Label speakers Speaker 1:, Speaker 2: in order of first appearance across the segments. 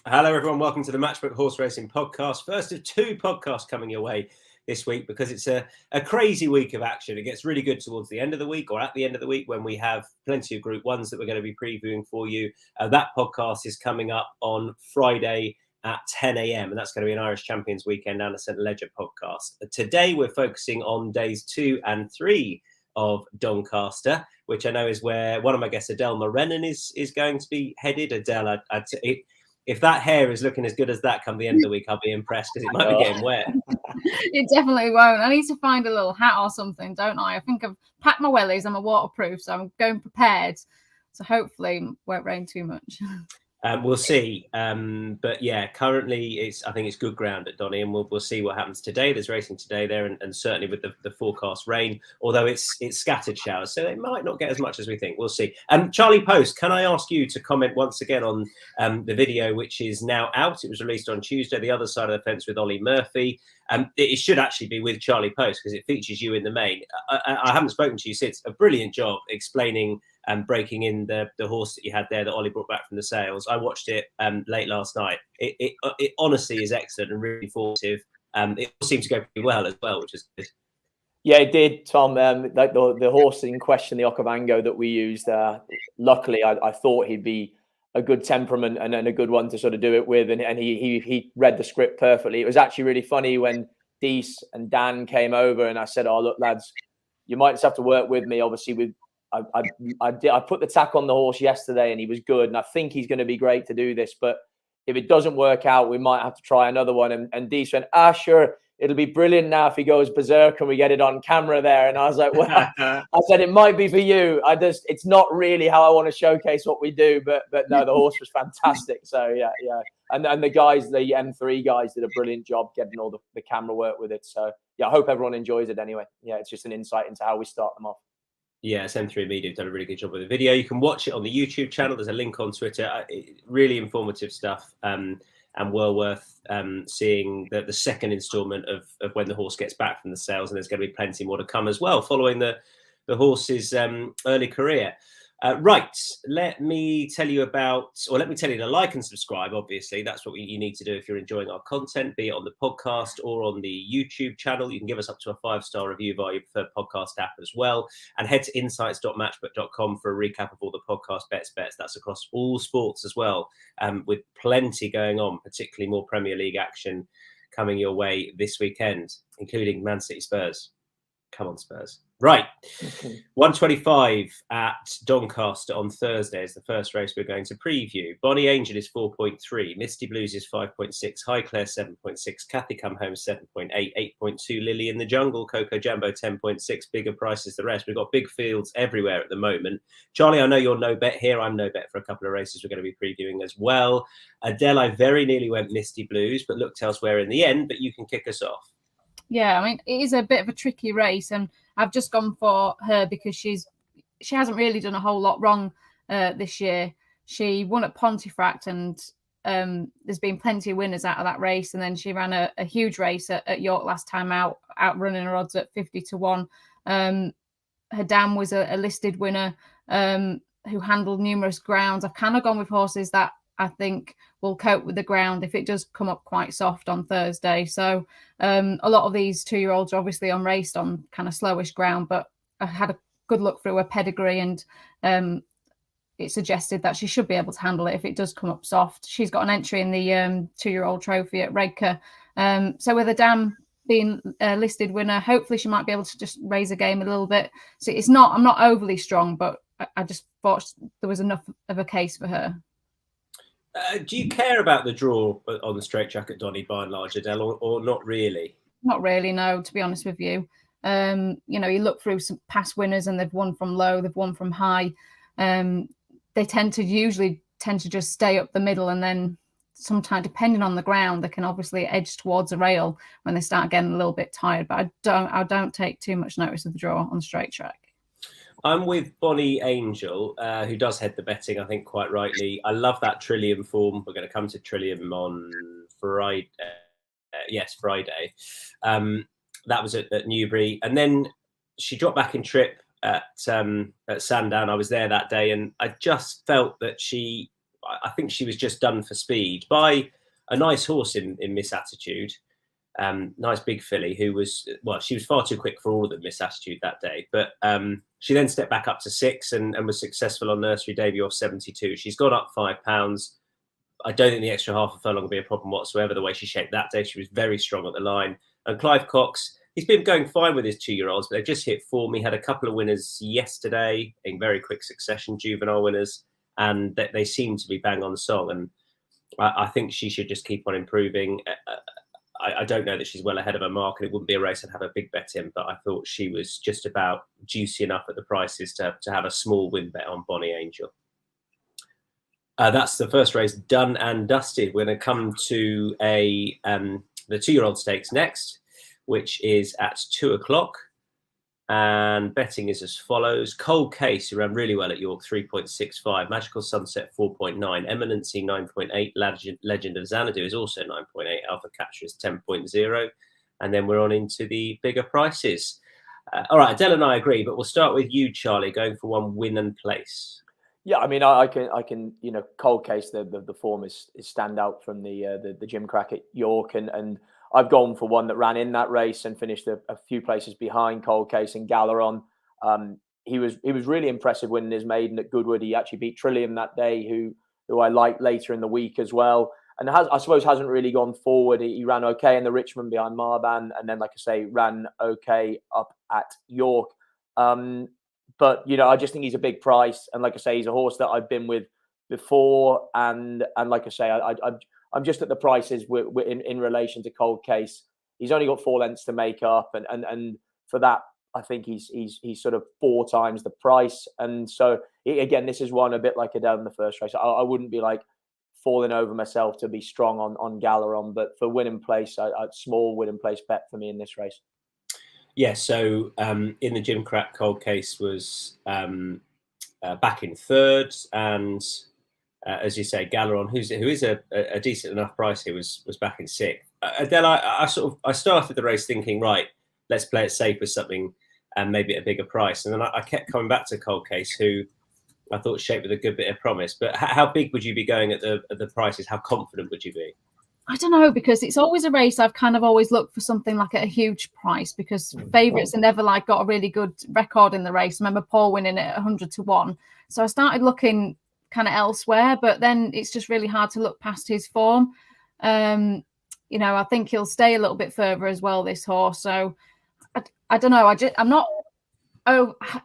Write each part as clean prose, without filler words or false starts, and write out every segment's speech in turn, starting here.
Speaker 1: Hello, everyone. Welcome to the Matchbook Horse Racing Podcast. First of two podcasts coming your way this week because it's a crazy week of action. It gets really good towards the end of the week or at the end of the week when we have plenty of Group 1s that we're going to be previewing for you. That podcast is coming up on Friday at 10 a.m. and that's going to be an Irish Champions Weekend and a St. Ledger podcast. Today, we're focusing on days 2 and 3 of Doncaster, which I know is where one of my guests, Adele Mulrennan, is going to be headed. Adele, if that hair is looking as good as that come the end of the week, I'll be impressed because it might be getting wet.
Speaker 2: It definitely won't. I need to find a little hat or something, don't I? I think I've packed my wellies. I'm a waterproof, so I'm going prepared. So hopefully it won't rain too much.
Speaker 1: We'll see. But yeah, currently I think it's good ground at Donny, and we'll see what happens today. There's racing today there, and certainly with the forecast rain, although it's scattered showers, so it might not get as much as we think. We'll see. Charlie Poste, can I ask you to comment once again on the video, which is now out? It was released on Tuesday, The Other Side of the Fence with Ollie Murphy. It should actually be with Charlie Poste because it features you in the main. I haven't spoken to you since. A brilliant job explaining and breaking in the horse that you had there that Ollie brought back from the sales. I watched it late last night. It honestly is excellent and really informative. It seemed to go pretty well as well, which is good.
Speaker 3: Yeah, it did, Tom. Like the horse in question, the Okavango that we used, luckily I thought he'd be a good temperament and a good one to sort of do it with. And he read the script perfectly. It was actually really funny when Dees and Dan came over and I said, "Oh, look, lads, you might just have to work with me. Obviously, I put the tack on the horse yesterday and he was good. And I think he's going to be great to do this. But if it doesn't work out, we might have to try another one." And Dees went, "Sure. It'll be brilliant now if he goes berserk and we get it on camera there." And I was like, well, I said, it might be for you. It's not really how I want to showcase what we do, but no, the horse was fantastic. So yeah. And the guys, the M3 guys did a brilliant job getting all the camera work with it. So yeah, I hope everyone enjoys it anyway. Yeah, it's just an insight into how we start them off.
Speaker 1: Yeah, M3 Media have done a really good job with the video. You can watch it on the YouTube channel. There's a link on Twitter. Really informative stuff. And well worth seeing the second instalment of when the horse gets back from the sales, and there's going to be plenty more to come as well following the horse's early career. Right, let me tell you to like and subscribe. Obviously, that's what you need to do if you're enjoying our content, be it on the podcast or on the YouTube channel. You can give us up to a 5-star review via your preferred podcast app as well. And head to insights.matchbook.com for a recap of all the podcast bets. That's across all sports as well, with plenty going on, particularly more Premier League action coming your way this weekend, including Man City Spurs. Come on, Spurs. Right. 125 at Doncaster on Thursday is the first race we're going to preview. Bonnie Angel is 4.3. Misty Blues is 5.6. Highclere 7.6. Kathy Come Home 7.8. 8.2. Lily in the Jungle. Coco Jumbo 10.6. Bigger prices the rest. We've got big fields everywhere at the moment. Charlie, I know you're no bet here. I'm no bet for a couple of races we're going to be previewing as well. Adele, I very nearly went Misty Blues, but looked elsewhere in the end. But you can kick us off.
Speaker 2: Yeah, I mean, it is a bit of a tricky race, and I've just gone for her because she hasn't really done a whole lot wrong this year. She won at Pontefract, and there's been plenty of winners out of that race. And then she ran a huge race at York last time out, outrunning her odds at 50-1. Her dam was a listed winner who handled numerous grounds. I've kind of gone with horses that I think will cope with the ground if it does come up quite soft on Thursday. So a lot of these 2-year-olds are obviously unraced on kind of slowish ground, but I had a good look through her pedigree, and it suggested that she should be able to handle it if it does come up soft. She's got an entry in the 2-year-old trophy at Redcar. So with a dam being a listed winner, hopefully she might be able to just raise a game a little bit. So I'm not overly strong, but I just thought there was enough of a case for her.
Speaker 1: Do you care about the draw on the straight track at Donny by and large, Adele, or not really?
Speaker 2: Not really, no, to be honest with you. You look through some past winners and they've won from low, they've won from high. They usually tend to just stay up the middle, and then sometimes, depending on the ground, they can obviously edge towards a rail when they start getting a little bit tired. But I don't take too much notice of the draw on the straight track.
Speaker 1: I'm with Bonnie Angel, who does head the betting, I think, quite rightly. I love that Trillium form. We're going to come to Trillium on Friday. Friday. That was at Newbury. And then she dropped back in trip at Sandown. I was there that day, and I just felt that she I think she was just done for speed by a nice horse in Miss Attitude. Nice big filly who was, she was far too quick for all of them, Miss Attitude, that day. But she then stepped back up to 6 and was successful on Nursery debut off 72. She's gone up £5. I don't think the extra half a furlong will be a problem whatsoever. The way she shaped that day, she was very strong at the line. And Clive Cox, he's been going fine with his 2-year-olds, but they've just hit form. He had a couple of winners yesterday in very quick succession, juvenile winners, and they seem to be bang on song. And I think she should just keep on improving. I don't know that she's well ahead of her mark, and it wouldn't be a race I'd have a big bet in, but I thought she was just about juicy enough at the prices to have a small win bet on Bonnie Angel. That's the first race done and dusted. We're going to come to the 2-year-old stakes next, which is at 2 o'clock. And betting is as follows. Cold Case, who ran really well at York, 3.65. Magical Sunset, 4.9. Eminency, 9.8. Legend of Xanadu is also 9.8. Alpha Catcher is 10.0. And then we're on into the bigger prices. All right, Adele and I agree, but we'll start with you, Charlie, going for one win and place.
Speaker 3: Yeah, I mean, I can, Cold Case, the form is standout from the Jim Crack at York, and I've gone for one that ran in that race and finished a few places behind Cold Case and Galeron. He was really impressive winning his maiden at Goodwood. He actually beat Trillium that day, who I liked later in the week as well, and I suppose hasn't really gone forward. He ran okay in the Richmond behind Marban, and then, like I say, ran okay up at York. But, I just think he's a big price. And like I say, he's a horse that I've been with before. And like I say, I'm just at the prices in relation to Cold Case. He's only got 4 lengths to make up. And for that, I think he's sort of 4 times the price. And so, again, this is one a bit like Adele in the first race. I wouldn't be like falling over myself to be strong on Galeron. But for win and place, a small win and place bet for me in this race.
Speaker 1: Yeah, so in the Jim Crack, Cold Case was back in 3rd, and as you say, Galeron, who is a decent enough price here, was back in 6th. Adele, I started the race thinking, right, let's play it safe with something and maybe at a bigger price, and then I kept coming back to Cold Case, who I thought shaped with a good bit of promise. But how big would you be going at the prices? How confident would you be?
Speaker 2: I don't know, because it's always a race I've kind of always looked for something like at a huge price, because favourites are never like got a really good record in the race. I remember Paul winning it at 100 to 1. So I started looking kind of elsewhere, but then it's just really hard to look past his form. I think he'll stay a little bit further as well, this horse. So I don't know. I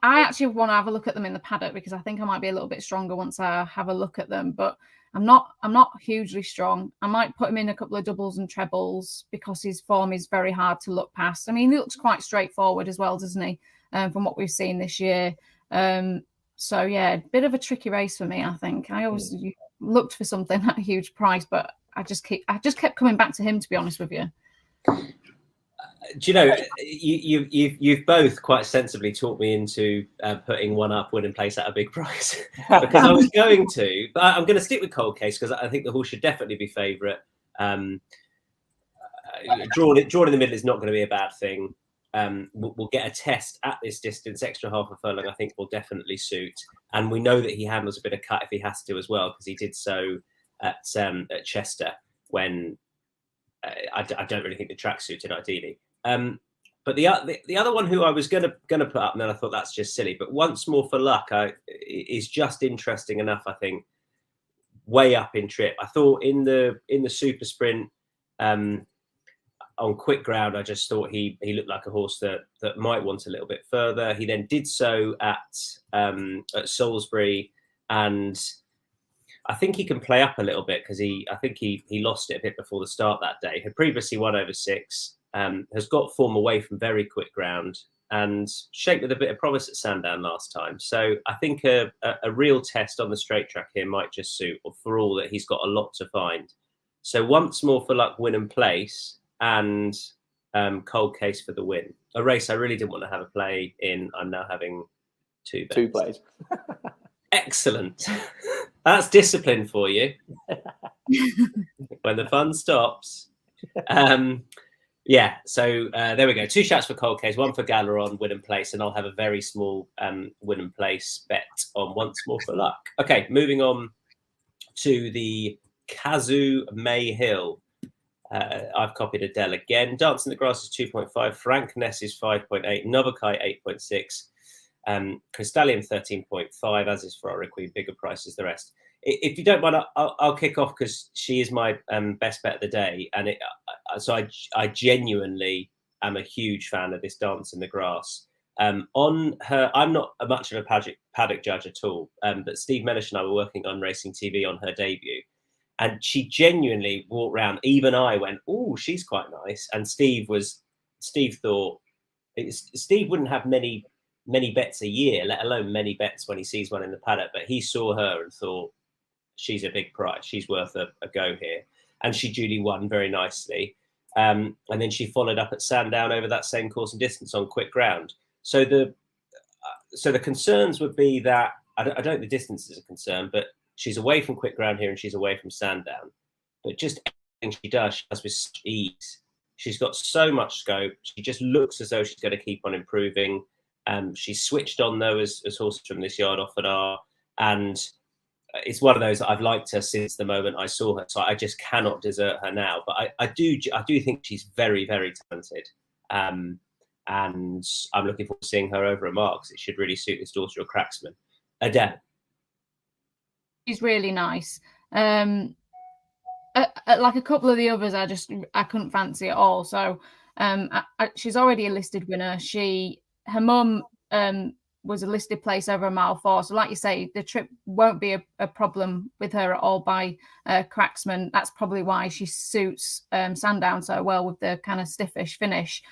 Speaker 2: actually want to have a look at them in the paddock, because I think I might be a little bit stronger once I have a look at them. But I'm not hugely strong. I might put him in a couple of doubles and trebles, because his form is very hard to look past. I mean, he looks quite straightforward as well, doesn't he? From what we've seen this year. So yeah, bit of a tricky race for me, I think. I always looked for something at a huge price, but I just kept coming back to him, to be honest with you.
Speaker 1: Do you know, you've both quite sensibly talked me into putting one up, win and place at a big price, because I was going to, but I'm going to stick with Cold Case, because I think the horse should definitely be favourite. Drawn in the middle is not going to be a bad thing. We'll get a test at this distance. Extra half a furlong, I think, will definitely suit, and we know that he handles a bit of cut if he has to as well, because he did so at Chester when I don't really think the track suited ideally. But the other one who I was gonna put up, and then I thought that's just silly, but Once More for Luck is just interesting enough, I think, way up in trip. I thought in the super sprint on quick ground, I just thought he looked like a horse that might want a little bit further. He then did so at Salisbury, and I think he can play up a little bit, because I think he lost it a bit before the start that day. Had previously won over 6. Has got form away from very quick ground, and shaped with a bit of promise at Sandown last time. So I think a real test on the straight track here might just suit, for all that he's got a lot to find. So Once More for Luck, win and place, and Cold Case for the win. A race I really didn't want to have a play in. I'm now having 2 bets.
Speaker 3: 2 plays.
Speaker 1: Excellent. That's discipline for you. When the fun stops. Yeah, so there we go. 2 shots for Cold Case, 1 for Galeron, win and place, and I'll have a very small win and place bet on Once More for Luck. Okay, moving on to the Cazoo Hill. I've copied Adele again. Dance in the Grass is 2.5. Frankness is 5.8. Novakai 8.6. Crystallium 13.5, as is Ferrari, bigger prices the rest. If you don't mind, I'll kick off because she is my best bet of the day, and so I genuinely am a huge fan of this Dance in the Grass. On her, I'm not much of a paddock judge at all, but Steve Mellish and I were working on Racing TV on her debut, and she genuinely walked around. Even I went, "Oh, she's quite nice." And Steve thought Steve wouldn't have many bets a year, let alone many bets when he sees one in the paddock. But he saw her and thought, she's a big price. She's worth a go here. And she duly won very nicely. And then she followed up at Sandown over that same course and distance on quick ground. So the concerns would be that, I don't think the distance is a concern, but she's away from quick ground here and she's away from Sandown. But just everything she does with such ease. She's got so much scope. She just looks as though she's going to keep on improving. She's switched on, though, as horses from this yard often are. And it's one of those that I've liked her since the moment I saw her. So I just cannot desert her now. But I do think she's very, very talented. And I'm looking forward to seeing her over a mark. It should really suit this daughter of Cracksman. Adele.
Speaker 2: She's really nice. Like a couple of the others, I couldn't fancy at all. So she's already a listed winner. Her mum was a listed place over a mile 4. So like you say, the trip won't be a problem with her at all by Cracksman. That's probably why she suits Sandown so well with the kind of stiffish finish.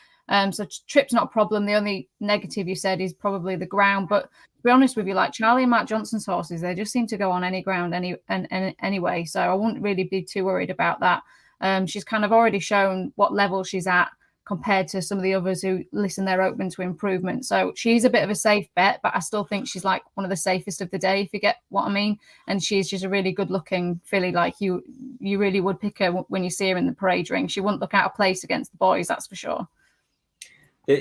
Speaker 2: So trip's not a problem. The only negative you said is probably the ground. But to be honest with you, like Charlie and Matt Johnson's horses, they just seem to go on any ground anyway. So I wouldn't really be too worried about that. She's kind of already shown what level she's at compared to some of the others who listen they're open to improvement. So she's a bit of a safe bet, but I still think she's like one of the safest of the day, if you get what I mean. And she's just a really good looking filly. Like you really would pick her when you see her in the parade ring. She wouldn't look out of place against the boys, that's for sure.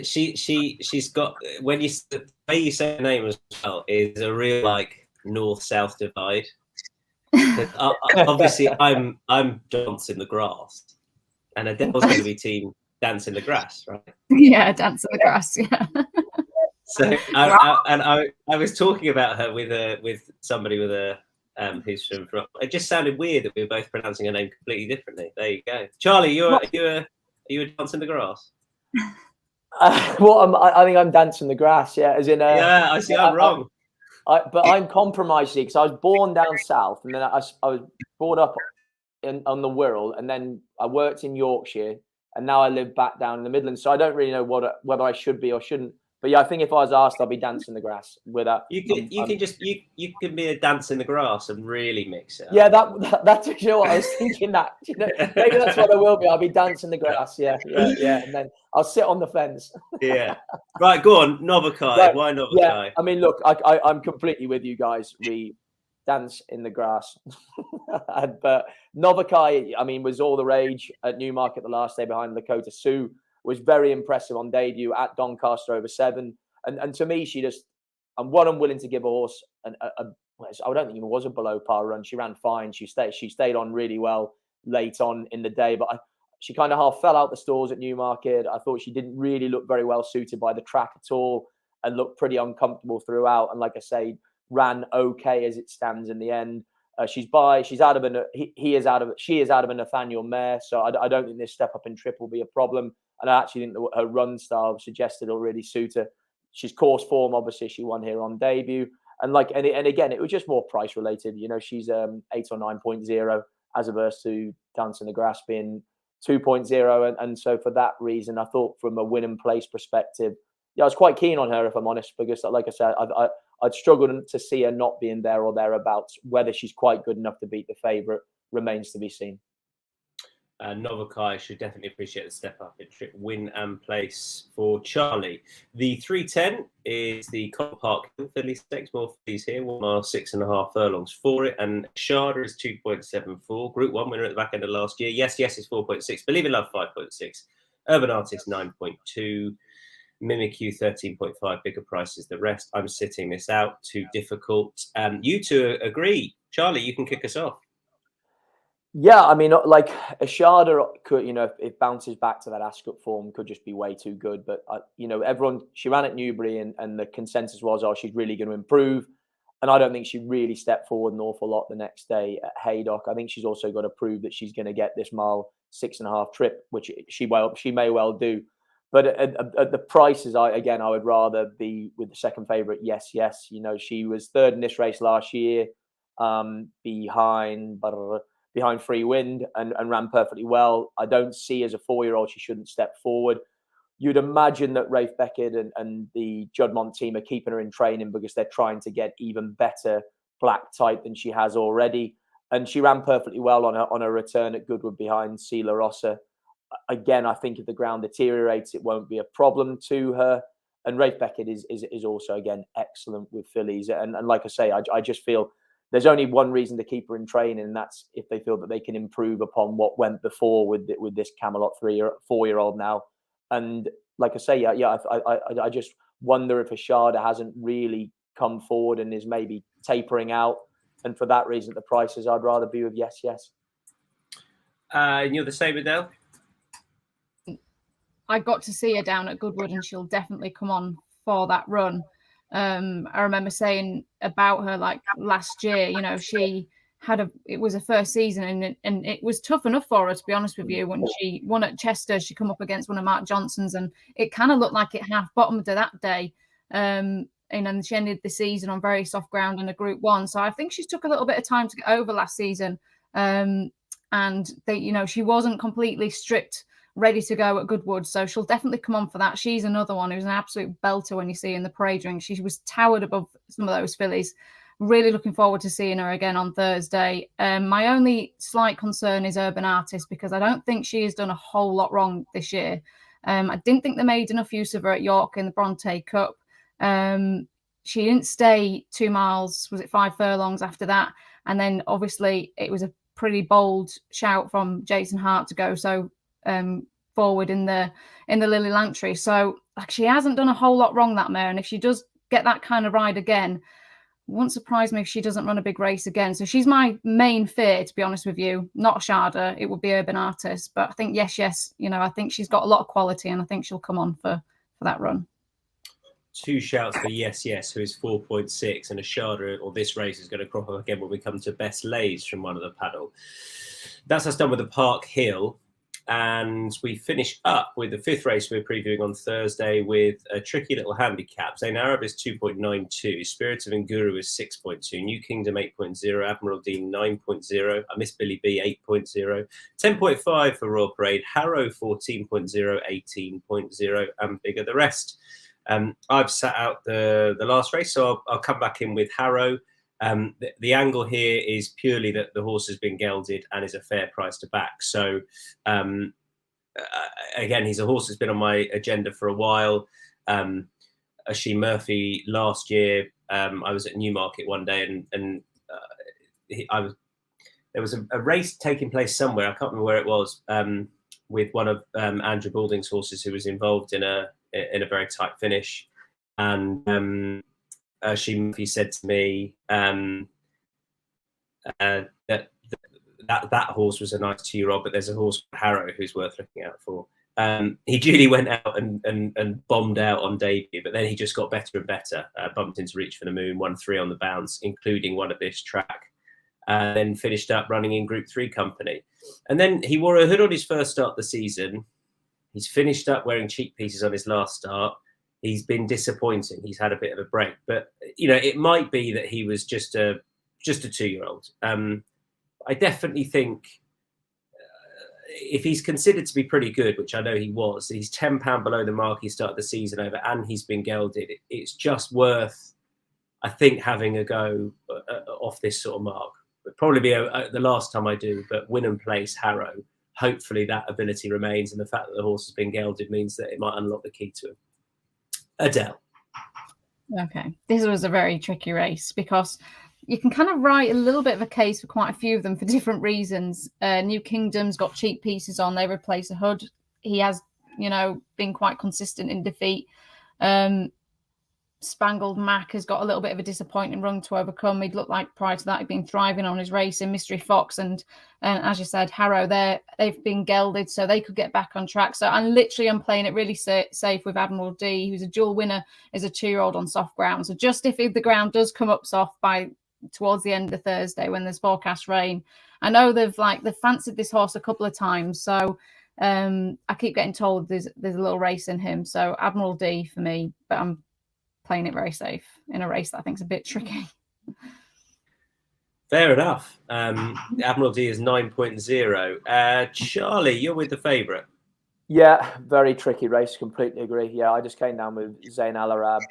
Speaker 1: She's got, when the way you say her name as well is a real like north-south divide. Obviously I'm Dance in the Grass, and Adele's going to be team Dance in the Grass, right?
Speaker 2: Yeah, Dance in the Grass, yeah.
Speaker 1: So I was talking about her with somebody with a who's from. It just sounded weird that we were both pronouncing her name completely differently. There you go, Charlie. Are you a Dance in the Grass?
Speaker 3: I think I'm Dance in the Grass. Yeah, as in.
Speaker 1: Yeah, I see. I'm wrong.
Speaker 3: But I'm compromised because I was born down south, and then I was brought up on the Wirral, and then I worked in Yorkshire, and now I live back down in the Midlands. So I don't really know whether I should be or shouldn't. But yeah, I think if I was asked, I'd be Dance in the Grass. With that,
Speaker 1: you can be a Dance in the Grass and really mix it up.
Speaker 3: Yeah, that's you know what I was thinking. That maybe that's what I will be. I'll be Dance in the Grass. Yeah, and then I'll sit on the fence.
Speaker 1: Yeah, right. Go on, Novakai.
Speaker 3: Right.
Speaker 1: Why Novakai?
Speaker 3: Yeah, I mean, look, I'm completely with you guys. We Dance in the Grass, but Novakai, I mean, was all the rage at Newmarket the last day behind Lakota Sioux. Was very impressive on debut at Doncaster over 7. And to me, I'm willing to give a horse I don't think it was a below par run. She ran fine. She stayed on really well late on in the day, but she kind of half fell out the stalls at Newmarket. I thought she didn't really look very well suited by the track at all and looked pretty uncomfortable throughout. And like I say, ran okay as it stands in the end. She is out of a Nathaniel mare. So I don't think this step up in trip will be a problem. And I actually think that her run style suggested it'll really suit her. She's course form, obviously. She won here on debut, and again, it was just more price related. You know, she's 8 or 9.0 as opposed to Dance in the Grass being 2.0, and so for that reason, I thought from a win and place perspective, yeah, I was quite keen on her if I'm honest, because like I said, I'd struggled to see her not being there or thereabouts. Whether she's quite good enough to beat the favourite remains to be seen.
Speaker 1: Novakai should definitely appreciate the step up in trip win and place for Charlie. The 310 is the Copper Park Filly Stakes. More Fillies here, 1 mile 6.5 furlongs for it, and Sharda is 2.74. Group 1 winner at the back end of last year. Yes is 4.6. Believe in Love 5.6. Urban Artist 9.2. Mimic You 13.5. Bigger prices the rest. I'm sitting this out. Too difficult. You two agree. Charlie, you can kick us off.
Speaker 3: Yeah, I mean, like Ashada could, if it bounces back to that Ascot form, could just be way too good. But she ran at Newbury, and the consensus was, oh, she's really going to improve. And I don't think she really stepped forward an awful lot the next day at Haydock. I think she's also got to prove that she's going to get this mile 6.5 trip, which she may well do. But at the prices, I would rather be with the second favourite. Yes. She was third in this race last year, behind Free Wind, and ran perfectly well. I don't see as a 4-year-old she shouldn't step forward. You'd imagine that Rafe Beckett and the Juddmonte team are keeping her in training because they're trying to get even better black type than she has already. And she ran perfectly well on her return at Goodwood behind Sela Rossa. Again, I think if the ground deteriorates, it won't be a problem to her. And Rafe Beckett is also, again, excellent with fillies. And like I say, I just feel there's only one reason to keep her in training, and that's if they feel that they can improve upon what went before with this Camelot 4-year-old now. And like I say, I just wonder if Ashada hasn't really come forward and is maybe tapering out. And for that reason, the prices, I'd rather be with yes.
Speaker 1: And you're the same, Adele?
Speaker 2: I got to see her down at Goodwood, and she'll definitely come on for that run. I remember saying about her, like last year, she had it was her first season, and it was tough enough for her, to be honest with you. When she won at Chester, she come up against one of Mark Johnson's, and it kind of looked like it half bottomed her that day. And then she ended the season on very soft ground in a Group 1. So I think she's took a little bit of time to get over last season. And she wasn't completely stripped, ready to go at Goodwood, so she'll definitely come on for that. She's another one who's an absolute belter when you see in the parade ring. She was towered above some of those fillies. Really looking forward to seeing her again on Thursday. My only slight concern is Urban Artist, because I don't think she has done a whole lot wrong this year. I didn't think they made enough use of her at York in the Bronte Cup. She didn't stay 2 miles, was it 5 furlongs after that? And then obviously it was a pretty bold shout from Jason Hart to go so forward in the Lily Langtry. So she hasn't done a whole lot wrong, that mare. And if she does get that kind of ride again, it won't surprise me if she doesn't run a big race again. So she's my main fear, to be honest with you. Not Ashada, it would be Urban Artist. But I think yes. I think she's got a lot of quality, and I think she'll come on for that run.
Speaker 1: 2 shouts for yes, who is 4.6, and Ashada, or this race, is going to crop up again when we come to Best Lays from one of the panel. That's us done with the Park Hill. And we finish up with the 5th race we're previewing on Thursday with a tricky little handicap. Zain Arab is 2.92, Spirit of Nguru is 6.2, New Kingdom 8.0, Admiral Dean 9.0, I Miss Billy B 8.0, 10.5 for Royal Parade, Harrow 14.0, 18.0, and bigger the rest. I've sat out the last race, so I'll come back in with Harrow. The angle here is purely that the horse has been gelded and is a fair price to back. So again, he's a horse that's been on my agenda for a while. Asheen Murphy last year, I was at Newmarket one day, and there was a race taking place somewhere, I can't remember where it was, with one of Andrew Balding's horses who was involved in a very tight finish, and she said to me that horse was a nice 2-year-old, but there's a horse called Harrow who's worth looking out for. He duly went out and bombed out on debut, but then he just got better and better. Bumped into Reach for the Moon, won 3 on the bounce, including one at this track. Then finished up running in Group 3 company. And then he wore a hood on his first start of the season. He's finished up wearing cheek pieces on his last start. He's been disappointing. He's had a bit of a break, but it might be that he was just a 2-year-old. I definitely think if he's considered to be pretty good, which I know he was, he's £10 below the mark he started the season over, and he's been gelded. It's just worth, I think, having a go off this sort of mark. It'll probably be the last time I do, but win and place Harrow. Hopefully that ability remains, and the fact that the horse has been gelded means that it might unlock the key to him. Adele.
Speaker 2: Okay, this was a very tricky race because you can kind of write a little bit of a case for quite a few of them for different reasons. New Kingdom's got cheap pieces on. They replace a hood. He has, been quite consistent in defeat. Spangled Mac has got a little bit of a disappointing run to overcome. He'd looked like prior to that he'd been thriving on his racing. Mystery Fox and as you said, Harrow, they've been gelded, so they could get back on track. So I'm playing it really safe with Admiral D, who's a dual winner, is a 2-year-old on soft ground. So just if the ground does come up soft by towards the end of Thursday when there's forecast rain, I know they've fancied this horse a couple of times, so I keep getting told there's a little race in him. So Admiral D for me, but I'm playing it very safe in a race that I think is a bit tricky.
Speaker 1: Fair enough. Admiral D is 9.0. Charlie, you're with the favourite.
Speaker 3: Yeah, very tricky race. Completely agree. Yeah, I just came down with Zayn Al Arab.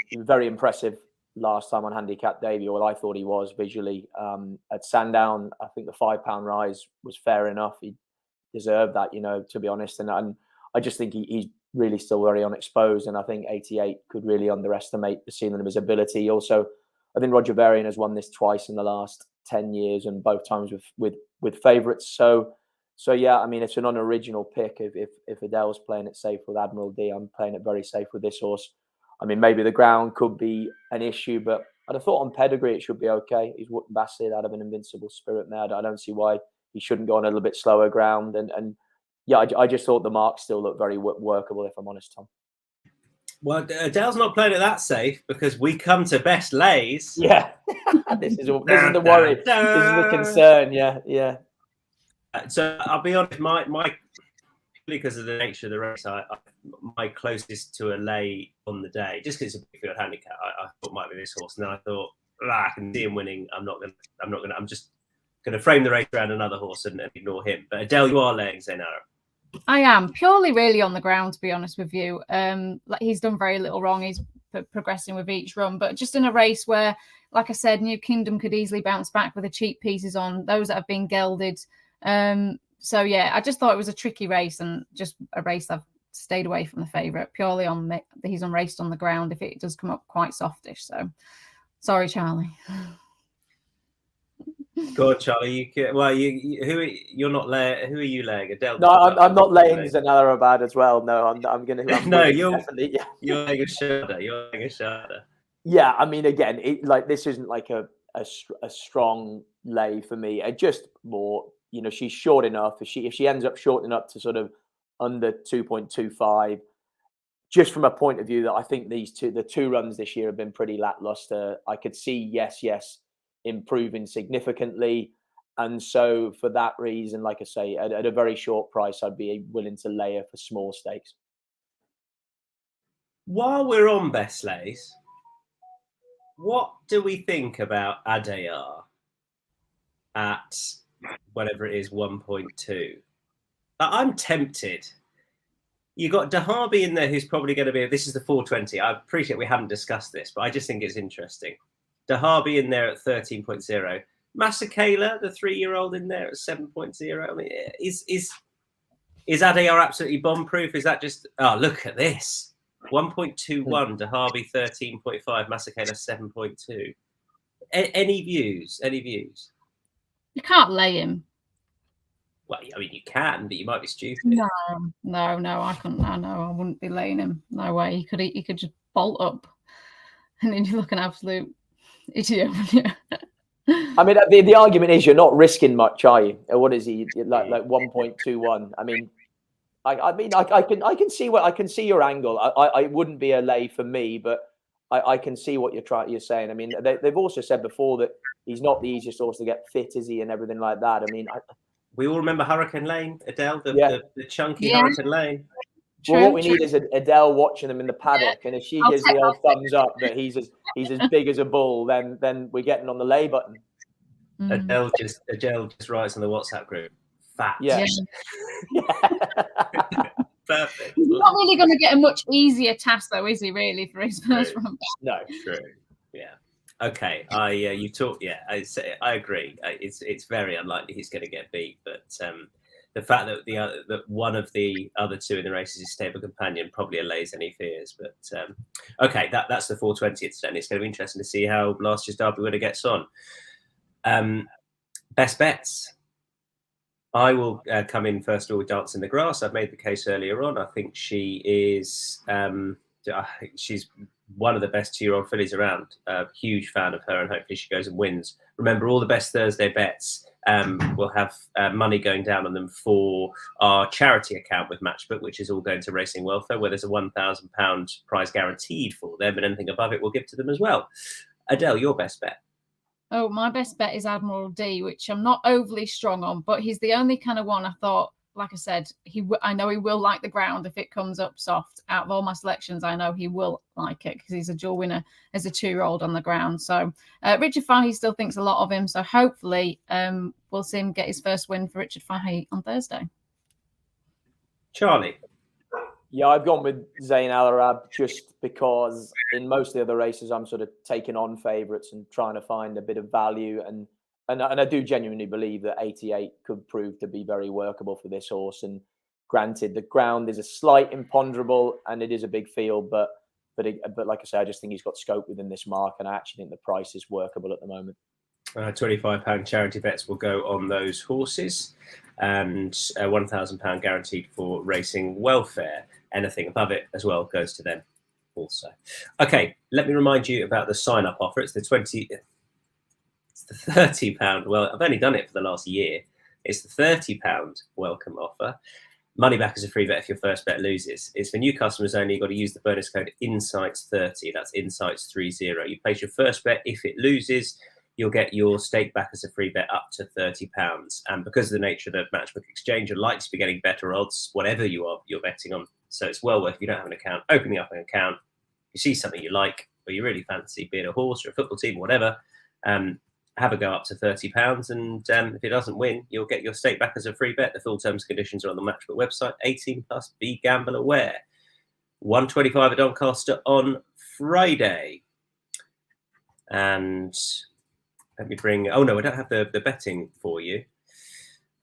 Speaker 3: He was very impressive last time on handicap debut. Well, I thought he was visually. At Sandown, I think the £5 rise was fair enough. He deserved that, to be honest. And I just think he's really still very unexposed. And I think 88 could really underestimate the ceiling of his ability. Also, I think Roger Varian has won this twice in the last 10 years and both times with favourites. So yeah, I mean, it's an unoriginal pick. If Adele's playing it safe with Admiral D, I'm playing it very safe with this horse. I mean, maybe the ground could be an issue, but I'd have thought on pedigree it should be okay. He's Bassett out of an Invincible Spirit mare. I don't see why he shouldn't go on a little bit slower ground. And yeah, I just thought the marks still look very workable, if I'm honest, Tom.
Speaker 1: Well, Adele's not playing it that safe because we come to best lays.
Speaker 3: Yeah, this is the worry. This is the concern. Yeah.
Speaker 1: So I'll be honest, my because of the nature of the race, my closest to a lay on the day, just because it's a big field handicap, I thought might be this horse, and then I thought I can see him winning. I'm just gonna frame the race around another horse and ignore him. But Adele, you are laying Zayn Arab.
Speaker 2: I am purely really on the ground, to be honest with you. He's done very little wrong. He's progressing with each run, but just in a race where, like I said, New Kingdom could easily bounce back with the cheap pieces on those that have been gelded. So yeah, I just thought it was a tricky race and just a race I've stayed away from the favourite purely on he's unraced on the ground if it does come up quite softish. So sorry, Charlie.
Speaker 1: Go on, Charlie. You're not laying. Who are you laying? Adele?
Speaker 3: No, I'm not laying Zayn Al Arab as well. No, I'm gonna.
Speaker 1: You're laying a Shudder. You're laying a Shudder.
Speaker 3: Yeah, I mean, again, this isn't like a strong lay for me. It just more. She's short enough. If she ends up shortening up to sort of under 2.25, just from a point of view that I think the two runs this year have been pretty lackluster. I could see yes improving significantly, and so for that reason, like I say, at a very short price, I'd be willing to lay her for small stakes.
Speaker 1: While we're on best lays, what do we think about Adayar at whatever it is, 1.2? I'm tempted. You got Dahabi in there, who's probably going to be. This is the 420. I appreciate we haven't discussed this, but I just think it's interesting. Dahabi in there at 13.0. Masakela, the 3-year-old, in there at 7.0. I mean, is Adayar absolutely bomb-proof? Is that just? Oh, look at this. 1.21. Dahabi 13.5. Masakela 7.2. Any views?
Speaker 2: You can't lay him.
Speaker 1: Well, I mean, you can, but you might be stupid.
Speaker 2: No, I couldn't. No, I wouldn't be laying him. No way. He could just bolt up, and then you look an absolute idiot.
Speaker 3: I mean, the argument is you're not risking much, are you? What is he like 1.21? I mean, I can see your angle. I wouldn't be a lay for me, but I can see what you're saying. I mean, they've also said before that he's not the easiest horse to get fit, is he, and everything like that. I mean,
Speaker 1: we all remember Hurricane Lane, Adele, the chunky Hurricane Lane.
Speaker 3: Well, what we need is Adele watching them in the paddock, and if she gives the old thumbs up that he's as big as a bull, then we're getting on the lay button.
Speaker 1: Adele just writes on the WhatsApp group, fat.
Speaker 3: Yeah.
Speaker 1: Perfect.
Speaker 2: He's not really going to get a much easier task, though, is he? Really, for his first run?
Speaker 3: No,
Speaker 1: true. Yeah. Okay. I agree. It's very unlikely he's going to get beat, but the fact that that one of the other two in the race is his stable companion probably allays any fears. But okay, that's the 420 instead. It's going to be interesting to see how last year's Derby winner gets on. Best bets. I will come in first of all with Dance in the Grass. I've made the case earlier on. I think she is. She's one of the best 2-year-old fillies around. Huge fan of her, and hopefully she goes and wins. Remember, all the best Thursday bets will have money going down on them for our charity account with Matchbook, which is all going to racing welfare, where there's a £1,000 prize guaranteed for them, and anything above it we'll give to them as well. Adele, your best bet?
Speaker 2: Oh, my best bet is Admiral D, which I'm not overly strong on, but he's the only kind of one I thought, like I said, I know he will like the ground if it comes up soft. Out of all my selections, I know he will like it because he's a dual winner as a 2-year-old on the ground. So Richard Fahey still thinks a lot of him. So hopefully we'll see him get his first win for Richard Fahey on Thursday.
Speaker 1: Charlie?
Speaker 3: Yeah, I've gone with Zayn Al Arab just because in most of the other races, I'm sort of taking on favourites and trying to find a bit of value. And I do genuinely believe that 88 could prove to be very workable for this horse. And granted, the ground is a slight imponderable and it is a big field, but like I say, I just think he's got scope within this mark, and I actually think the price is workable at the moment.
Speaker 1: £25 charity bets will go on those horses, and £1,000 guaranteed for racing welfare. Anything above it as well goes to them also. Okay, let me remind you about the sign-up offer. It's the £30. Well, I've only done it for the last year. It's the £30 welcome offer. Money back as a free bet if your first bet loses. It's for new customers only. You've got to use the bonus code INSIGHTS30. That's INSIGHTS30. You place your first bet. If it loses, you'll get your stake back as a free bet up to £30. And because of the nature of the Matchbook Exchange, you're likely to be getting better odds, whatever you're betting on. So it's well worth, if you don't have an account, opening up an account. You see something you like or you really fancy, be it a horse or a football team or whatever, have a go up to £30. And if it doesn't win, you'll get your stake back as a free bet. The full terms and conditions are on the Matchbook website. 18+, BeGambleAware. 125 at Doncaster on Friday. And let me bring... Oh, no, I don't have the betting for you.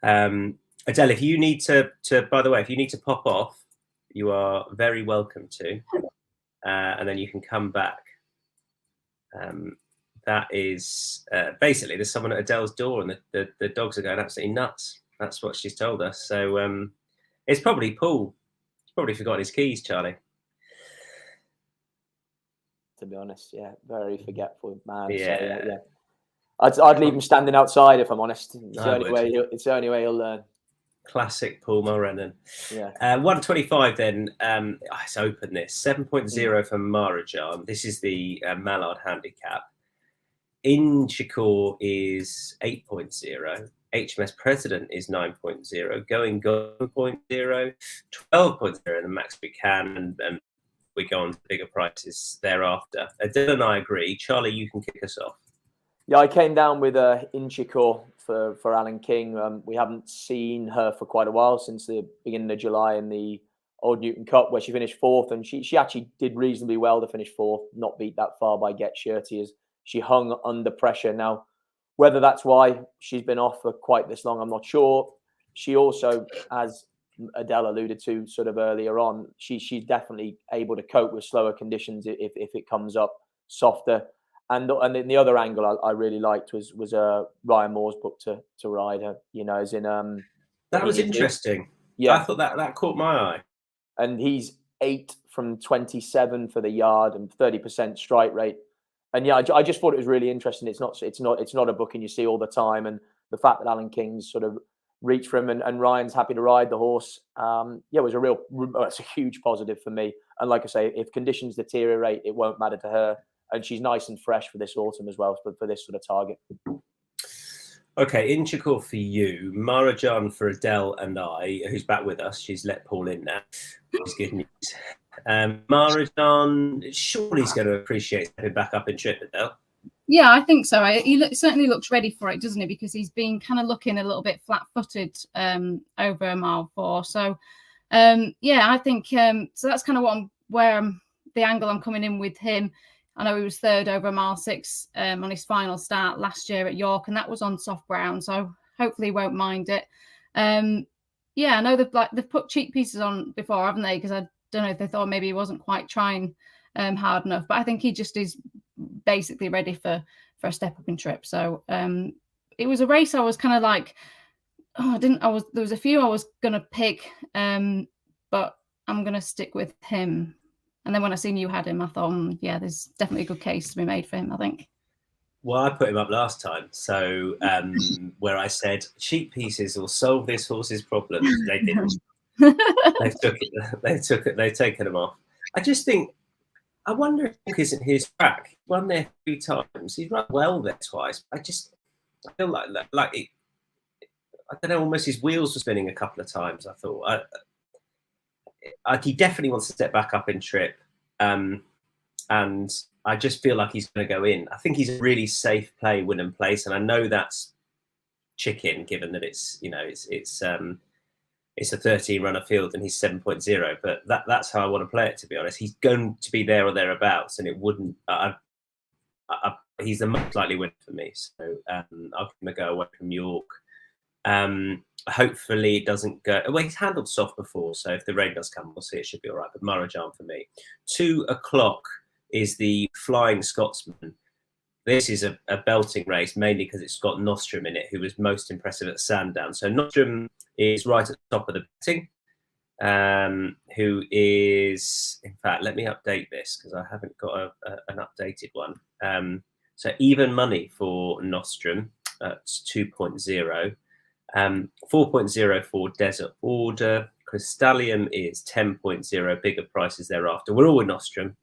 Speaker 1: Adele, if you need to, by the way, if you need to pop off, you are very welcome to. And then you can come back. That is basically there's someone at Adele's door and the dogs are going absolutely nuts. That's what she's told us. So it's probably Paul. He's probably forgotten his keys, Charlie.
Speaker 3: To be honest, yeah, very forgetful man.
Speaker 1: Yeah.
Speaker 3: So, yeah. I'd leave him standing outside if I'm honest. It's the only way he'll learn.
Speaker 1: Classic Paul Mulrennan.
Speaker 3: Yeah.
Speaker 1: 125 then. Let's open this. 7.0 for Maharajan. This is the Mallard handicap. Inchicore is 8.0. HMS President is 9.0. Going 0.0. 12.0 in the max we can. And we go on to bigger prices thereafter. Adele and I agree. Charlie, you can kick us off.
Speaker 3: Yeah, I came down with Inchicore for Alan King. We haven't seen her for quite a while, since the beginning of July in the Old Newton Cup, where she finished 4th, and she actually did reasonably well to finish 4th, not beat that far by Get Shirty, as she hung under pressure. Now, whether that's why she's been off for quite this long, I'm not sure. She also, as Adele alluded to sort of earlier on, she's definitely able to cope with slower conditions if it comes up softer. And then the other angle I really liked was Ryan Moore's book to ride her. As in
Speaker 1: that was interesting.
Speaker 3: Yeah,
Speaker 1: I thought that caught my eye.
Speaker 3: And he's 8 from 27 for the yard and 30% strike rate. And yeah, I just thought it was really interesting. It's not a booking you see all the time, and the fact that Alan King's sort of reached for him and Ryan's happy to ride the horse, it's a huge positive for me. And like I say, if conditions deteriorate, it won't matter to her. And she's nice and fresh for this autumn as well, for this sort of target.
Speaker 1: Okay, Inchicore for you, Maharajan for Adele and I, who's back with us. She's let Paul in now. She's good news. Maharajan, surely he's going to appreciate stepping back up in trip, Adele.
Speaker 2: Yeah, I think so. He certainly looks ready for it, doesn't he? Because he's been kind of looking a little bit flat-footed over mile 4. So, I think so. That's kind of the angle I'm coming in with him. I know he was 3rd over mile 6 on his final start last year at York, and that was on soft ground, so hopefully he won't mind it. I know they've put cheap pieces on before, haven't they? Because I don't know if they thought maybe he wasn't quite trying hard enough, but I think he just is basically ready for a step up in trip. So it was a race I was kind of like, there was a few I was gonna pick, but I'm gonna stick with him. And then when I seen you had him, I thought, yeah, there's definitely a good case to be made for him, I think.
Speaker 1: Well, I put him up last time, so where I said cheap pieces will solve this horse's problems. They didn't. They've taken him off. I just think, I wonder if it isn't his track. He won there 3 times. He's run well there twice. I feel like it, I don't know, almost his wheels were spinning a couple of times. I thought he definitely wants to step back up in trip, and I just feel like he's going to go in. I think he's a really safe play, win and place, and I know that's chicken, given that it's a 13-runner field and he's 7.0. But that's how I want to play it. To be honest, he's going to be there or thereabouts, and it wouldn't. He's the most likely winner for me. So I'm going to go away from York. Hopefully it doesn't go. Well, he's handled soft before, so if the rain does come, we'll see. It should be all right. But Marajan for me. 2 o'clock is the Flying Scotsman. This is a belting race, mainly because it's got Nostrum in it, who was most impressive at Sandown. So Nostrum is right at the top of the betting, who is, in fact, let me update this because I haven't got an updated one. So even money for Nostrum at 2.0. 4.0 for Desert Order. Crystallium is 10.0, bigger prices thereafter. We're all with Nostrum.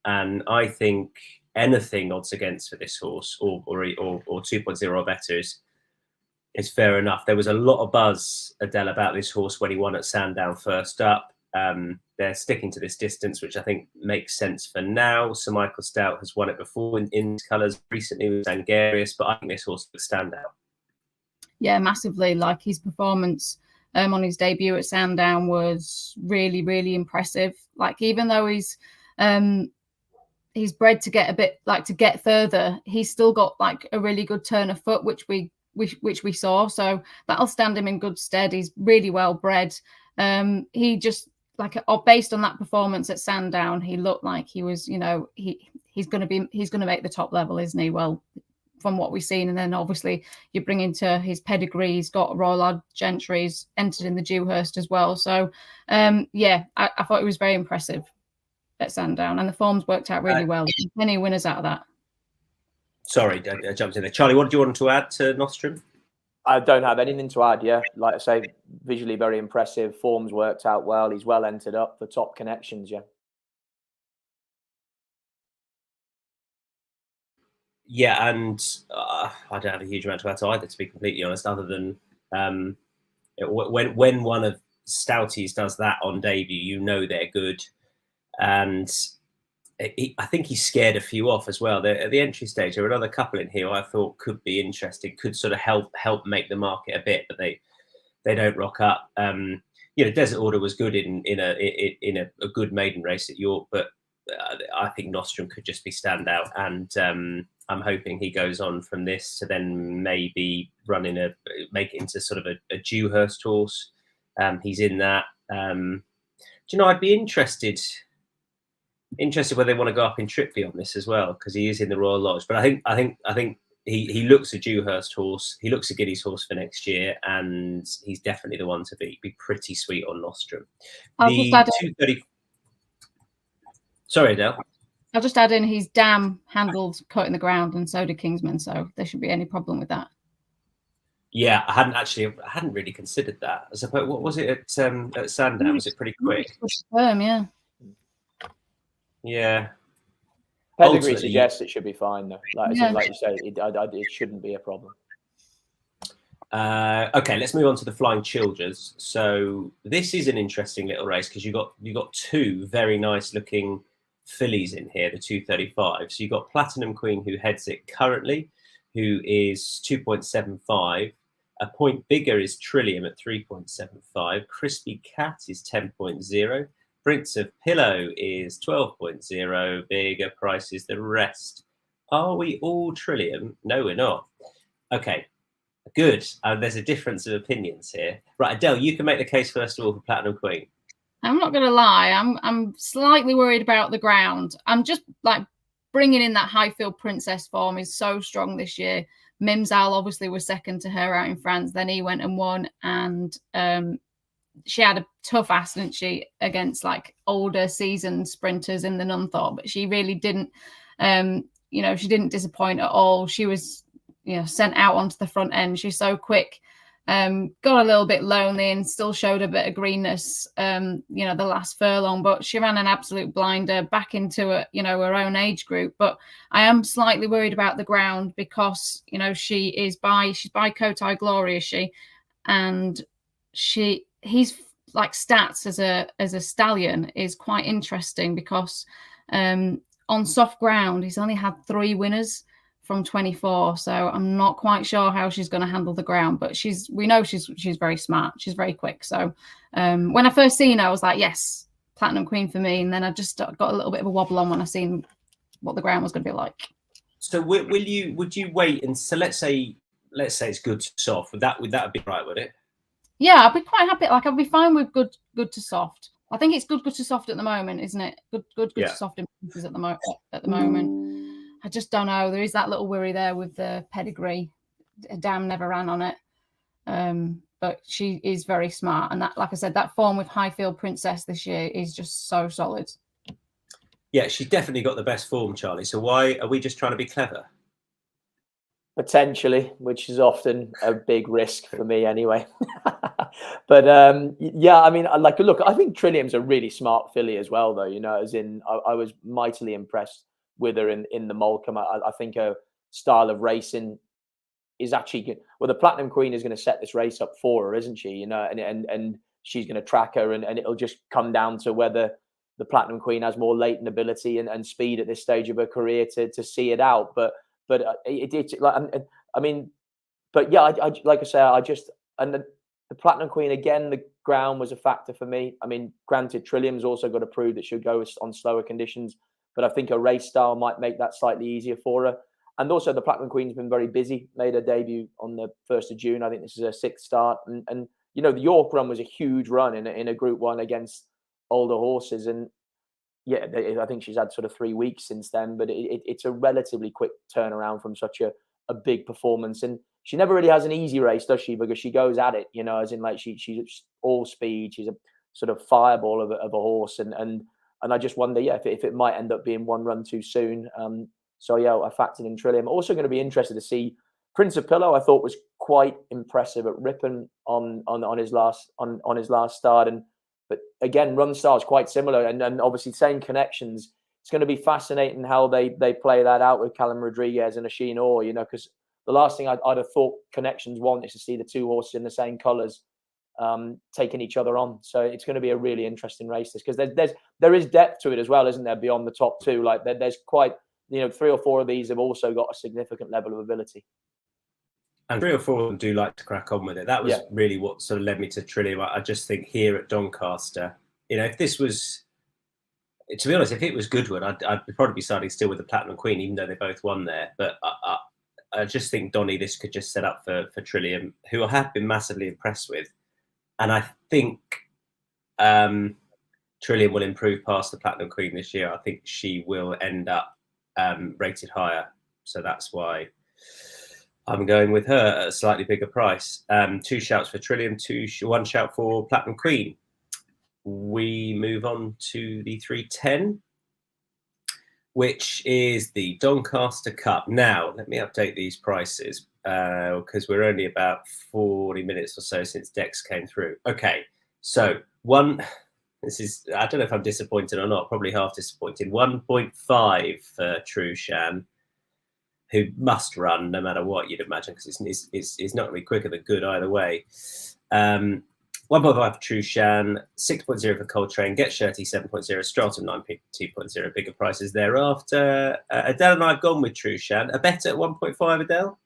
Speaker 1: And I think anything odds against for this horse or 2.0 or better is fair enough. There was a lot of buzz, Adele, about this horse when he won at Sandown first up. They're sticking to this distance, which I think makes sense for now. Sir Michael Stout has won it before in colours recently with Angarius, but I think this horse could stand out.
Speaker 2: Yeah, massively. Like his performance on his debut at Sandown was really, really impressive. Like even though he's bred to get a bit to get further, he's still got like a really good turn of foot, which we saw. So that'll stand him in good stead. He's really well bred. He just based on that performance at Sandown, he looked like he was, he's going to make the top level, isn't he? Well, from what we've seen. And then obviously you bring into his pedigree, he's got Royal Lad Gentry, he's entered in the Dewhurst as well. So I thought it was very impressive at Sandown, and the forms worked out really well. Many winners out of that.
Speaker 1: Sorry, I jumped in there. Charlie, what do you want to add to Nostrum?
Speaker 3: I don't have anything to add. Yeah, like I say, visually very impressive. Forms worked out well. He's well entered up for top connections. Yeah.
Speaker 1: Yeah, and I don't have a huge amount to add to either, to be completely honest, other than when one of Stouties does that on debut, they're good. And I think he scared a few off as well. At the entry stage, there were another couple in here I thought could be interesting, could sort of help make the market a bit, but they don't rock up. Desert Order was good in a good maiden race at York, but I think Nostrum could just be standout, and I'm hoping he goes on from this to then maybe make it into sort of a Dewhurst horse. He's in that. I'd be interested whether they want to go up in Trippi on this as well, because he is in the Royal Lodge. But I think he looks a Dewhurst horse. He looks a Guineas horse for next year, and he's definitely the one to beat. Be pretty sweet on Nostrum. Sorry, Adele.
Speaker 2: I'll just add in he's damn handled cut in the ground, and so did Kingsman. So there shouldn't be any problem with that.
Speaker 1: Yeah, I hadn't really considered that. I suppose, what was it at Sandown? Was it pretty quick?
Speaker 2: Yeah.
Speaker 1: Yeah.
Speaker 3: Pedigree suggests it should be fine, though. Like you say, it shouldn't be a problem.
Speaker 1: Okay, let's move on to the Flying Childers. So this is an interesting little race because you got 2 very nice looking fillies in here, the 235. So you've got Platinum Queen, who heads it currently, who is 2.75. A point bigger is Trillium at 3.75. Crispy Cat is 10.0. Prince of Pillow is 12.0. Bigger prices the rest. Are we all Trillium? No, we're not. Okay, good. There's a difference of opinions here. Right, Adele, you can make the case first of all for Platinum Queen.
Speaker 2: I'm not going to lie. I'm slightly worried about the ground. I'm just bringing in that Highfield Princess form is so strong this year. Mimsal obviously was second to her out in France. Then he went and won, and she had a tough ass, didn't she, against like older seasoned sprinters in the Nunthorpe, but she really didn't, she didn't disappoint at all. She was, sent out onto the front end. She's so quick. Got a little bit lonely and still showed a bit of greenness, the last furlong, but she ran an absolute blinder back into her own age group. But I am slightly worried about the ground because, she's by Cotai Glory, is she? And he's like stats as a stallion is quite interesting because on soft ground, he's only had 3 winners from 24, so I'm not quite sure how she's going to handle the ground, but we know she's very smart, she's very quick. So when I first seen her, I was like, yes, Platinum Queen for me, and then I just got a little bit of a wobble on when I seen what the ground was going to be like.
Speaker 1: So would you wait, and so let's say it's good to soft, would that be right, would it?
Speaker 2: Yeah, I'd be quite happy. Like, I'd be fine with good to soft. I think it's good to soft at the moment, isn't it? Good to soft in pieces at the moment. I just don't know. There is that little worry there with the pedigree. Dam never ran on it. But she is very smart. And that, like I said, that form with Highfield Princess this year is just so solid.
Speaker 1: Yeah, she's definitely got the best form, Charlie. So why are we just trying to be clever?
Speaker 3: Potentially, which is often a big risk for me anyway. But I mean, look, I think Trillium's a really smart filly as well, though, as in I was mightily impressed with her in the Molecombe. I think her style of racing is actually good. Well, the Platinum Queen is going to set this race up for her, isn't she? And she's going to track her, and it'll just come down to whether the Platinum Queen has more latent ability and speed at this stage of her career to see it out. But it's like, I mean, but yeah, I like I say, the Platinum Queen again, the ground was a factor for me. I mean, granted, Trillium's also got to prove that she'll go on slower conditions, but I think her race style might make that slightly easier for her. And also, the Platinum Queen's been very busy. Made her debut on the 1st of June. I think this is her 6th start, and the York run was a huge run in a Group 1 against older horses, and yeah, I think she's had sort of 3 weeks since then, but it's a relatively quick turnaround from such a big performance. And she never really has an easy race, does she? Because she goes at it, as in like she's all speed. She's a sort of fireball of a horse. And I just wonder, if it might end up being one run too soon. So yeah, I factored in Trillium. Also going to be interested to see Prince of Pillow. I thought was quite impressive at Ripon on his last start. But again, run style is quite similar, and obviously same connections. It's going to be fascinating how they play that out with Callum Rodriguez and Asheen Orr, because the last thing I'd have thought connections want is to see the 2 horses in the same colours taking each other on. So it's going to be a really interesting race, this, because there is depth to it as well, isn't there, beyond the top 2? Like there's quite, 3 or 4 of these have also got a significant level of ability.
Speaker 1: And 3 or 4 of them do like to crack on with it. That was really what sort of led me to Trillium. I just think here at Doncaster, if this was, to be honest, if it was Goodwood, I'd probably be siding still with the Platinum Queen, even though they both won there. But I just think, Donny, this could just set up for Trillium, who I have been massively impressed with. And I think Trillium will improve past the Platinum Queen this year. I think she will end up rated higher. So that's why I'm going with her at a slightly bigger price. 2 shouts for Trillium, 1 shout for Platinum Queen. We move on to the 310, which is the Doncaster Cup. Now, let me update these prices because we're only about 40 minutes or so since Dex came through. Okay, so this is, I don't know if I'm disappointed or not, probably half disappointed. 1.5 for Trushan, who must run no matter what, you'd imagine, because it's not really quicker than good either way. 1.5 for Trushan, 6.0 for Coltrane, Get Shirty 7.0, Stratum 2.0, bigger prices thereafter. Adele and I have gone with Trushan. A bet at 1.5, Adele?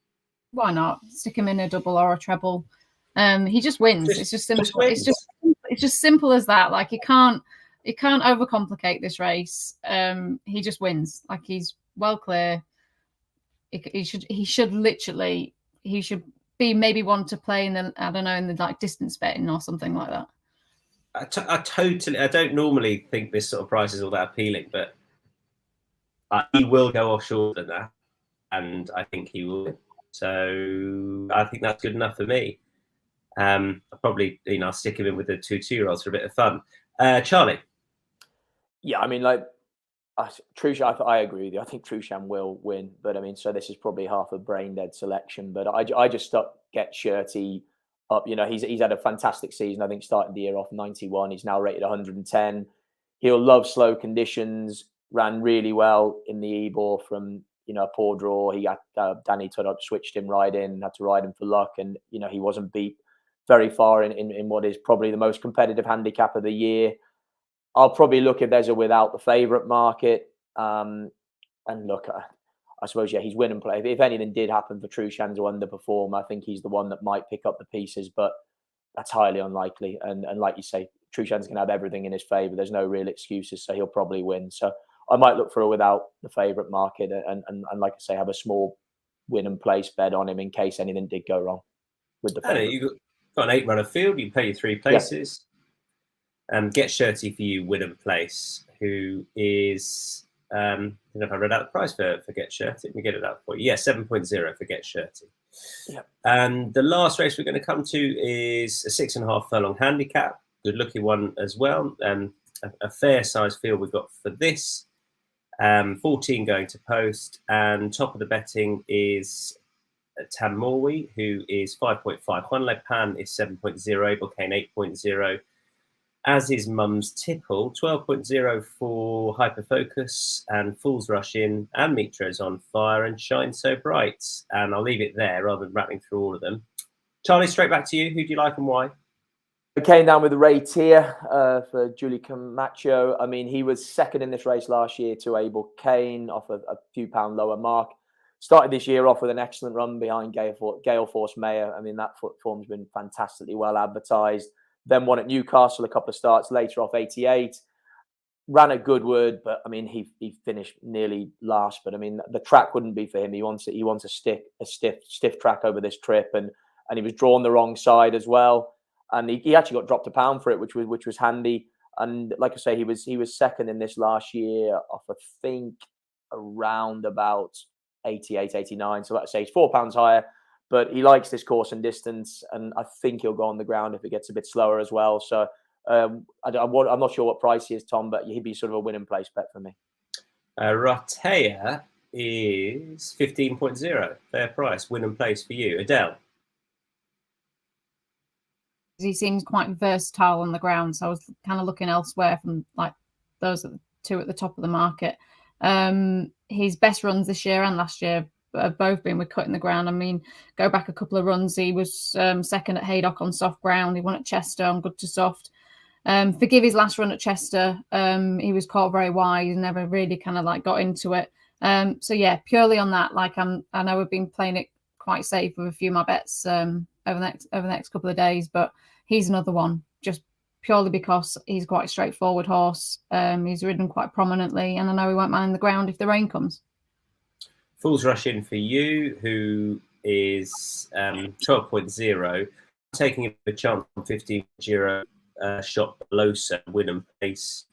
Speaker 2: Why not? Stick him in a double or a treble. He just wins. It's just simple. It's just simple as that. Like, you can't overcomplicate this race. He just wins. Like, he's well clear. He should be maybe one to play in the like distance betting or something like that.
Speaker 1: I don't normally think this sort of price is all that appealing, but he will go off shorter than that, and I think he will. So I think that's good enough for me. I'll probably, I'll stick him in with the 2-2-year-olds for a bit of fun. Charlie.
Speaker 3: Yeah, I mean, like, Trueshan, I agree with you. I think Trueshan will win, but I mean, so this is probably half a brain dead selection. But I just stuck Get Shirty up. He's had a fantastic season. I think starting the year off 91. He's now rated 110. He'll love slow conditions. Ran really well in the Ebor from a poor draw. He had Danny Tuddup switched him right in, had to ride him for luck, and he wasn't beat very far in what is probably the most competitive handicap of the year. I'll probably look if there's a without the favourite market. And look, I suppose, he's win and play. If anything did happen for Trueshan to underperform, I think he's the one that might pick up the pieces, but that's highly unlikely. And like you say, Trueshan's going to have everything in his favour. There's no real excuses, so he'll probably win. So I might look for a without the favourite market and like I say, have a small win and place bet on him in case anything did go wrong with the favourite.
Speaker 1: You've got an 8-runner field. You can pay your 3 places. Get Shirty for you, win and place, who is, I don't know if I read out the price for Get Shirty. Let me get it up for you. Yeah, 7.0 for Get Shirty.
Speaker 3: Yep.
Speaker 1: And the last race we're going to come to is a 6.5 furlong handicap. Good looking one as well. A fair size field we've got for this. 14 going to Post, and top of the betting is Tam Morwe, who is 5.5. One Leg Pan is 7.0. Bocane 8.0. As is Mum's Tipple, 12.0 for Hyperfocus, and Fool's Rush In, and Mitro's On Fire, and Shine So Bright. And I'll leave it there rather than rattling through all of them. Charlie, straight back to you. Who do you like and why?
Speaker 3: I came down with the rate here for Julie Camacho. I mean, he was second in this race last year to Abel Kane off a few pound lower mark. Started this year off with an excellent run behind Gale Force Mayor. I mean, that form's been fantastically well advertised. Then won at Newcastle a couple of starts later off 88. Ran at Goodwood, but I mean, he finished nearly last. But I mean, the track wouldn't be for him. He wants a stiff track over this trip, and he was drawn the wrong side as well. And he actually got dropped £1 for it, which was handy. And like I say, he was second in this last year off, I think, around about 88, 89. So like I say, he's £4 higher. But he likes this course and distance, and I think he'll go on the ground if it gets a bit slower as well. So I'm not sure what price he is, Tom, but he'd be sort of a win and place bet for me.
Speaker 1: Ratea is 15.0. Fair price, win and place for you. Adele.
Speaker 2: He seems quite versatile on the ground, so I was kind of looking elsewhere from like those two at the top of the market. His best runs this year and last year have both been with cutting the ground. I mean, go back a couple of runs, he was second at Haydock on soft ground. He won at Chester on good to soft. Forgive his last run at Chester. He was caught very wide. He never really kind of like got into it. So yeah, purely on that, like I know we've been playing it quite safe with a few of my bets over the next couple of days, but he's another one just purely because he's quite a straightforward horse. He's ridden quite prominently, and I know he won't mind the ground if the rain comes.
Speaker 1: Fool's Rush In for you, who is 12.0, taking a chance on 15.0 shot below win and place.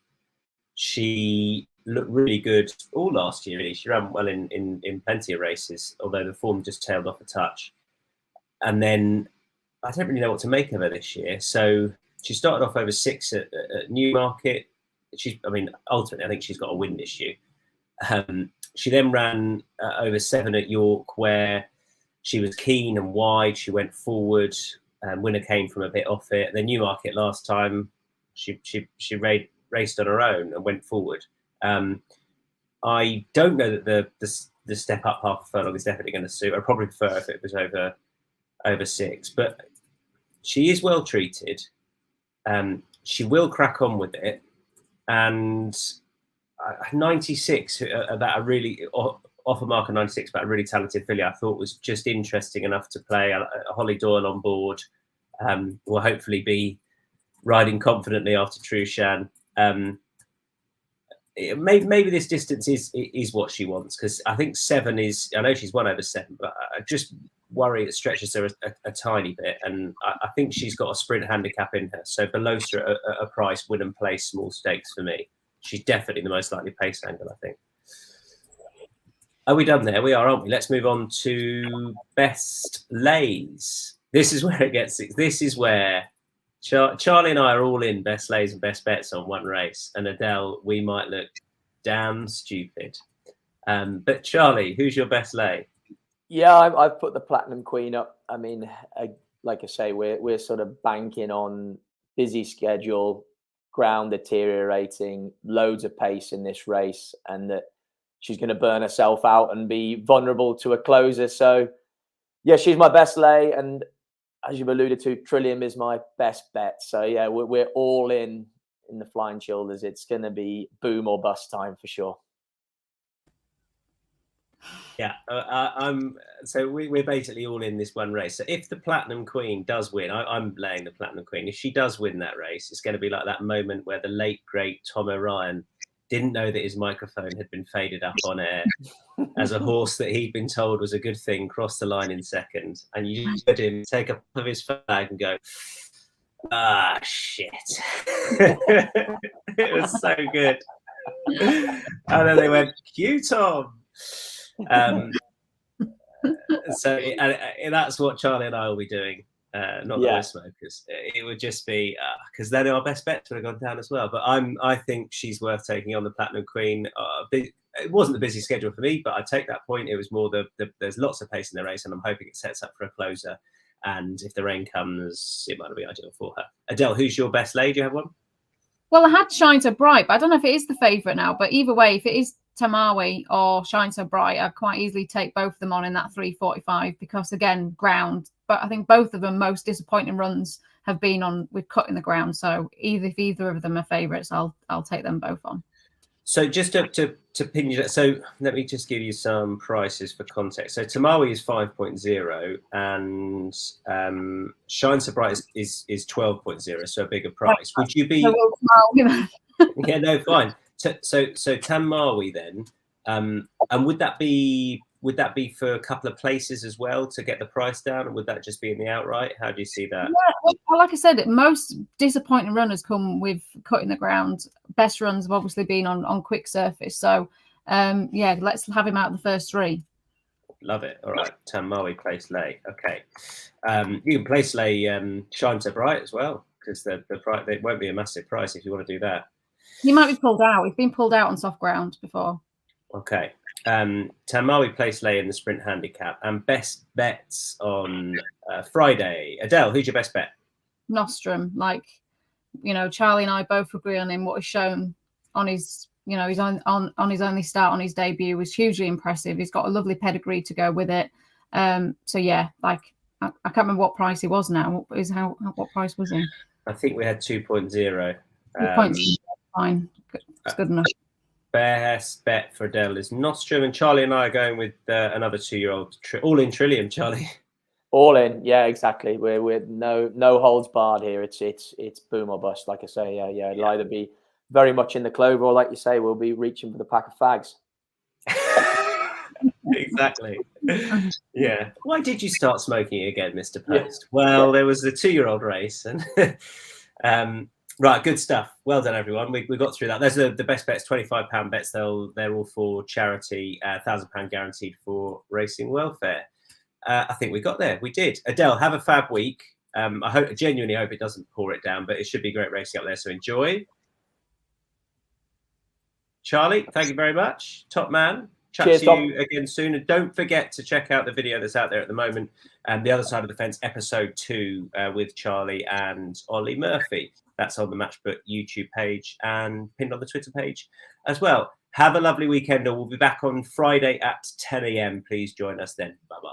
Speaker 1: She looked really good all last year. Really. She ran well in plenty of races, although the form just tailed off a touch. And then I don't really know what to make of her this year. So she started off over 6 at Newmarket. Ultimately, I think she's got a win this year. She then ran over 7 at York, where she was keen and wide. She went forward. Winner came from a bit off it. Then Newmarket last time, she raced on her own and went forward. I don't know that the step up half a furlong is definitely going to suit. I'd probably prefer if it was over 6, but she is well treated. She will crack on with it, and 96 about a really off a mark of 96, but a really talented filly I thought was just interesting enough to play. Holly Doyle on board will hopefully be riding confidently after Trueshan. Maybe this distance is what she wants, because I think 7 is. I know she's won over 7, but I just worry it stretches her a tiny bit, and I think she's got a sprint handicap in her. So below a price, win and place, small stakes for me. She's definitely the most likely pace angle, I think. Are we done there? We are, aren't we? Let's move on to best lays. This is where it gets. This is where Charlie and I are all in best lays and best bets on one race, and Adele, we might look damn stupid. But Charlie, who's your best lay?
Speaker 3: Yeah, I've put the Platinum Queen up. I mean, like I say, we're sort of banking on busy schedule, ground deteriorating, loads of pace in this race, and that she's going to burn herself out and be vulnerable to a closer. So, yeah, she's my best lay, and as you've alluded to, Trillium is my best bet. So, yeah, we're all in the Flying Childers. It's going to be boom or bust time for sure.
Speaker 1: Yeah, so we're basically all in this one race. So if the Platinum Queen does win, I'm laying the Platinum Queen. If she does win that race, it's going to be like that moment where the late great Tom O'Ryan didn't know that his microphone had been faded up on air as a horse that he'd been told was a good thing crossed the line in second, and you heard him take up of his flag and go, "Ah, shit!" It was so good. And then they went, "Cue Tom." So that's what Charlie and I will be doing. Not that we're smokers. It would just be because then our best bets would have gone down as well. But I think she's worth taking on the Platinum Queen. It wasn't the busy schedule for me, but I take that point. It was more there's lots of pace in the race, and I'm hoping it sets up for a closer. And if the rain comes, it might be ideal for her. Adele, who's your best lay? Do you have one?
Speaker 2: Well, I had Shine So Bright, but I don't know if it is the favourite now. But either way, if it is Tamawi or Shine So Bright, I'd quite easily take both of them on in that 3:45 because, again, ground. But I think both of them most disappointing runs have been on with cutting the ground. So if either of them are favourites, I'll take them both on. So
Speaker 1: just to pin you, so let me just give you some prices for context. So Tamawi is 5.0 and Shine So Bright is 12.0, so a bigger price. Would you be? Yeah, no, fine. So Tamawi then, and would that be for a couple of places as well to get the price down, or would that just be in the outright? How do you see that?
Speaker 2: Yeah, well, like I said, most disappointing runners come with cutting the ground. Best runs have obviously been on quick surface. So, yeah, let's have him out the first three.
Speaker 1: Love it. All right, Tamawi place lay. Okay, you can place lay Shine So Bright as well because the price it won't be a massive price if you want to do that.
Speaker 2: He might be pulled out. He's been pulled out on soft ground before.
Speaker 1: Okay. Tamawi place lay in the sprint handicap and best bets on Friday. Adele, who's your best bet?
Speaker 2: Nostrum. Charlie and I both agree on him. What he's shown on his, he's on his only start on his debut was hugely impressive. He's got a lovely pedigree to go with it. So yeah, I can't remember what price he was now. What price was he?
Speaker 1: I think we had 2.0.
Speaker 2: Fine. It's good enough.
Speaker 1: Best bet for Adele is Nostrum, and Charlie and I are going with another 2-year-old. All in Trillium, Charlie.
Speaker 3: All in, yeah, exactly. We're no holds barred here. It's boom or bust, like I say. Yeah. It'll either be very much in the clover, or like you say, we'll be reaching for the pack of fags.
Speaker 1: Exactly. Yeah. Why did you start smoking again, Mr. Post? Well, there was a 2-year-old race, and right, good stuff. Well done, everyone. We got through that. Those are the best bets, £25 bets. They're all for charity, £1,000 guaranteed for racing welfare. I think we got there. We did. Adele, have a fab week. I genuinely hope it doesn't pour it down, but it should be great racing up there. So enjoy. Charlie, thank you very much. Top man. Chat to you again soon. And don't forget to check out the video that's out there at the moment. The Other Side of the Fence, episode 2 with Charlie and Ollie Murphy. That's on the Matchbook YouTube page and pinned on the Twitter page as well. Have a lovely weekend, and we'll be back on Friday at 10 a.m. Please join us then. Bye-bye.